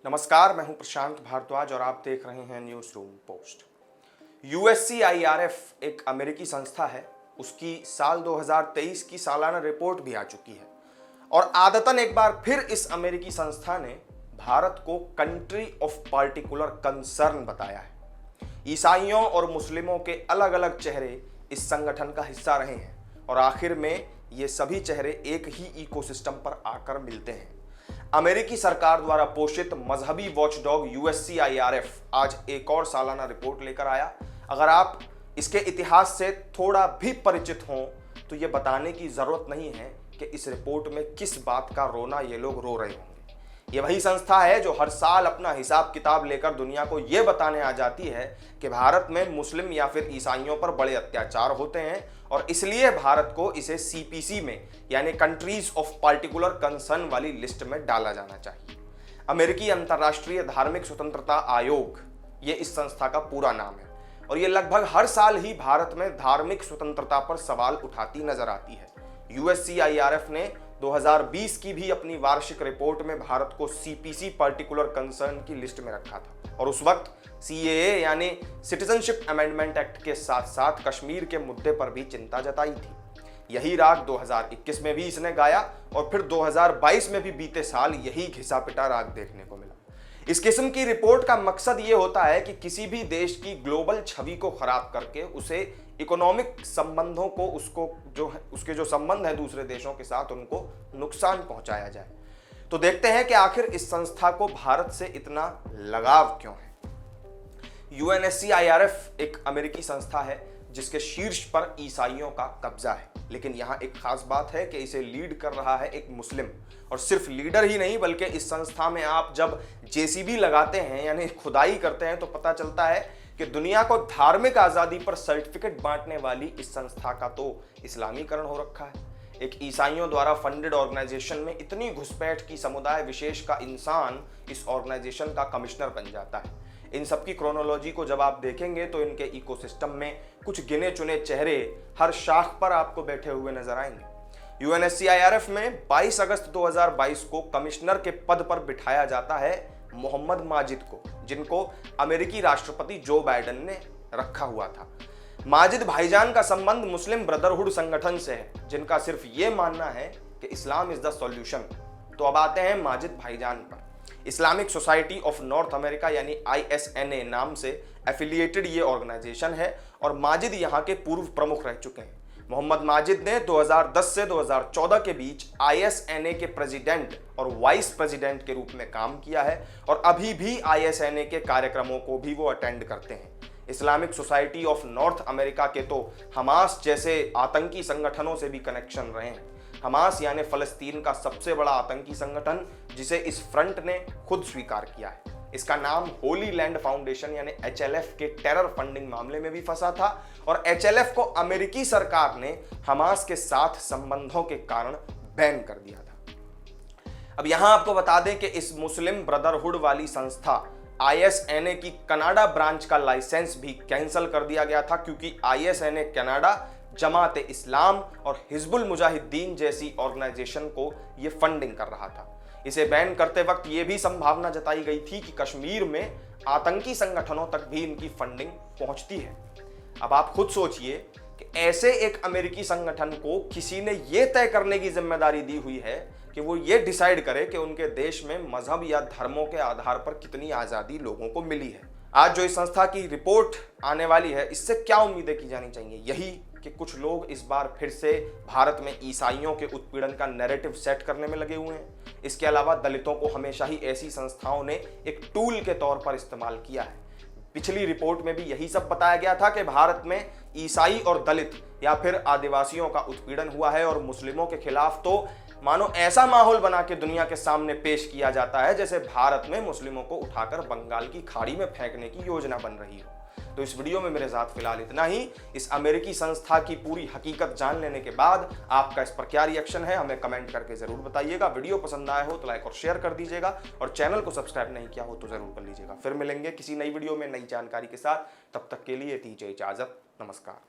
नमस्कार, मैं हूं प्रशांत भारद्वाज और आप देख रहे हैं न्यूज रूम पोस्ट। USCIRF एक अमेरिकी संस्था है। उसकी साल 2023 की सालाना रिपोर्ट भी आ चुकी है और आदतन एक बार फिर इस अमेरिकी संस्था ने भारत को कंट्री ऑफ पार्टिकुलर कंसर्न बताया है। ईसाइयों और मुस्लिमों के अलग अलग चेहरे इस संगठन का हिस्सा रहे हैं और आखिर में ये सभी चेहरे एक ही इकोसिस्टम पर आकर मिलते हैं। अमेरिकी सरकार द्वारा पोषित मजहबी वॉचडॉग USCIRF आज एक और सालाना रिपोर्ट लेकर आया। अगर आप इसके इतिहास से थोड़ा भी परिचित हों तो ये बताने की जरूरत नहीं है कि इस रिपोर्ट में किस बात का रोना ये लोग रो रहे होंगे। ये वही संस्था है जो हर साल अपना हिसाब किताब लेकर दुनिया को ये बताने आ जाती है कि भारत में मुस्लिम या फिर ईसाइयों पर बड़े अत्याचार होते हैं और इसलिए भारत को इसे CPC में यानी कंट्रीज ऑफ पार्टिकुलर कंसर्न वाली लिस्ट में डाला जाना चाहिए। अमेरिकी अंतर्राष्ट्रीय धार्मिक स्वतंत्रता आयोग ये इस संस्था का पूरा नाम है और ये लगभग हर साल ही भारत में धार्मिक स्वतंत्रता पर सवाल उठाती नजर आती है। USCIRF ने 2020 की भी अपनी वार्षिक रिपोर्ट में भारत को CPC पार्टिकुलर कंसर्न की लिस्ट में रखा था और उस वक्त CAA यानी सिटीजनशिप अमेंडमेंट एक्ट के साथ साथ कश्मीर के मुद्दे पर भी चिंता जताई थी। यही राग 2021 में भी इसने गाया और फिर 2022 में भी बीते साल यही घिसा पिटा राग देखने को मिला। इस किस्म की रिपोर्ट का मकसद ये होता है कि किसी भी देश की ग्लोबल छवि को खराब करके उसे इकोनॉमिक संबंधों को उसके जो संबंध है दूसरे देशों के साथ उनको नुकसान पहुंचाया जाए। तो देखते हैं कि आखिर इस संस्था को भारत से इतना लगाव क्यों है। UNSCIRF एक अमेरिकी संस्था है जिसके शीर्ष पर ईसाइयों का कब्जा है, लेकिन यहाँ एक खास बात है कि इसे लीड कर रहा है एक मुस्लिम। और सिर्फ लीडर ही नहीं बल्कि इस संस्था में आप जब JCB लगाते हैं यानी खुदाई करते हैं तो पता चलता है कि दुनिया को धार्मिक आजादी पर सर्टिफिकेट बांटने वाली इस संस्था का तो इस्लामीकरण हो रखा है। एक ईसाइयों द्वारा फंडेड ऑर्गेनाइजेशन में इतनी घुसपैठ की समुदाय विशेष का इंसान इस ऑर्गेनाइजेशन का कमिश्नर बन जाता है। इन सब की क्रोनोलॉजी को जब आप देखेंगे तो इनके इकोसिस्टम में कुछ गिने चुने चेहरे हर शाख पर आपको बैठे हुए नजर आएंगे। UNSCIRF में 22 अगस्त 2022 को कमिश्नर के पद पर बिठाया जाता है मोहम्मद माजिद को, जिनको अमेरिकी राष्ट्रपति जो बाइडेन ने रखा हुआ था। माजिद भाईजान का संबंध मुस्लिम ब्रदरहुड संगठन से है जिनका सिर्फ ये मानना है कि इस्लाम इज द सॉल्यूशन। तो अब आते हैं माजिद भाईजान पर। Islamic society of north America यानी ISNA नाम से एफिलिएटेड ये ऑर्गेनाइजेशन है और माजिद यहाँ के पूर्व प्रमुख रह चुके हैं। मोहम्मद माजिद ने 2010 से 2014 के बीच ISNA के प्रेसिडेंट और वाइस प्रेसिडेंट के रूप में काम किया है और अभी भी ISNA के कार्यक्रमों को भी वो अटेंड करते हैं। Islamic society of north America के तो हमास जैसे आतंकी संगठनों से भी कनेक्शन रहे हैं। हमास यानी फलस्तीन का सबसे बड़ा आतंकी संगठन जिसे इस फ्रंट ने खुद स्वीकार किया है। इसका नाम होली लैंड फाउंडेशन यानी HLF के टेरर फंडिंग मामले में भी फंसा था और HLF को अमेरिकी सरकार ने हमास के साथ संबंधों के कारण बैन कर दिया था। अब यहां आपको बता दें कि इस मुस्लिम ब्रदरहुड वाली संस्था ISNA की कनाडा ब्रांच का लाइसेंस भी कैंसिल कर दिया गया था क्योंकि ISNA कनाडा जमात इस्लाम और हिजबुल मुजाहिदीन जैसी ऑर्गेनाइजेशन को यह फंडिंग कर रहा था। इसे बैन करते वक्त यह भी संभावना जताई गई थी कि कश्मीर में आतंकी संगठनों तक भी इनकी फंडिंग पहुंचती है। अब आप खुद सोचिए कि ऐसे एक अमेरिकी संगठन को किसी ने यह तय करने की जिम्मेदारी दी हुई है कि वो ये डिसाइड करे कि उनके देश में मजहब या धर्मों के आधार पर कितनी आज़ादी लोगों को मिली है। आज जो इस संस्था की रिपोर्ट आने वाली है इससे क्या उम्मीदें की जानी चाहिए? यही कि कुछ लोग इस बार फिर से भारत में ईसाइयों के उत्पीड़न का नैरेटिव सेट करने में लगे हुए हैं। इसके अलावा दलितों को हमेशा ही ऐसी संस्थाओं ने एक टूल के तौर पर इस्तेमाल किया है। पिछली रिपोर्ट में भी यही सब बताया गया था कि भारत में ईसाई और दलित या फिर आदिवासियों का उत्पीड़न हुआ है और मुस्लिमों के खिलाफ तो मानो ऐसा माहौल बना के दुनिया के सामने पेश किया जाता है जैसे भारत में मुस्लिमों को उठाकर बंगाल की खाड़ी में फेंकने की योजना बन रही हो। तो इस वीडियो में मेरे साथ फिलहाल इतना ही। इस अमेरिकी संस्था की पूरी हकीकत जान लेने के बाद आपका इस पर क्या रिएक्शन है हमें कमेंट करके जरूर बताइएगा। वीडियो पसंद आया हो तो लाइक और शेयर कर दीजिएगा और चैनल को सब्सक्राइब नहीं किया हो तो जरूर कर लीजिएगा। फिर मिलेंगे किसी नई वीडियो में नई जानकारी के साथ, तब तक के लिए दीजिए इजाजत। नमस्कार।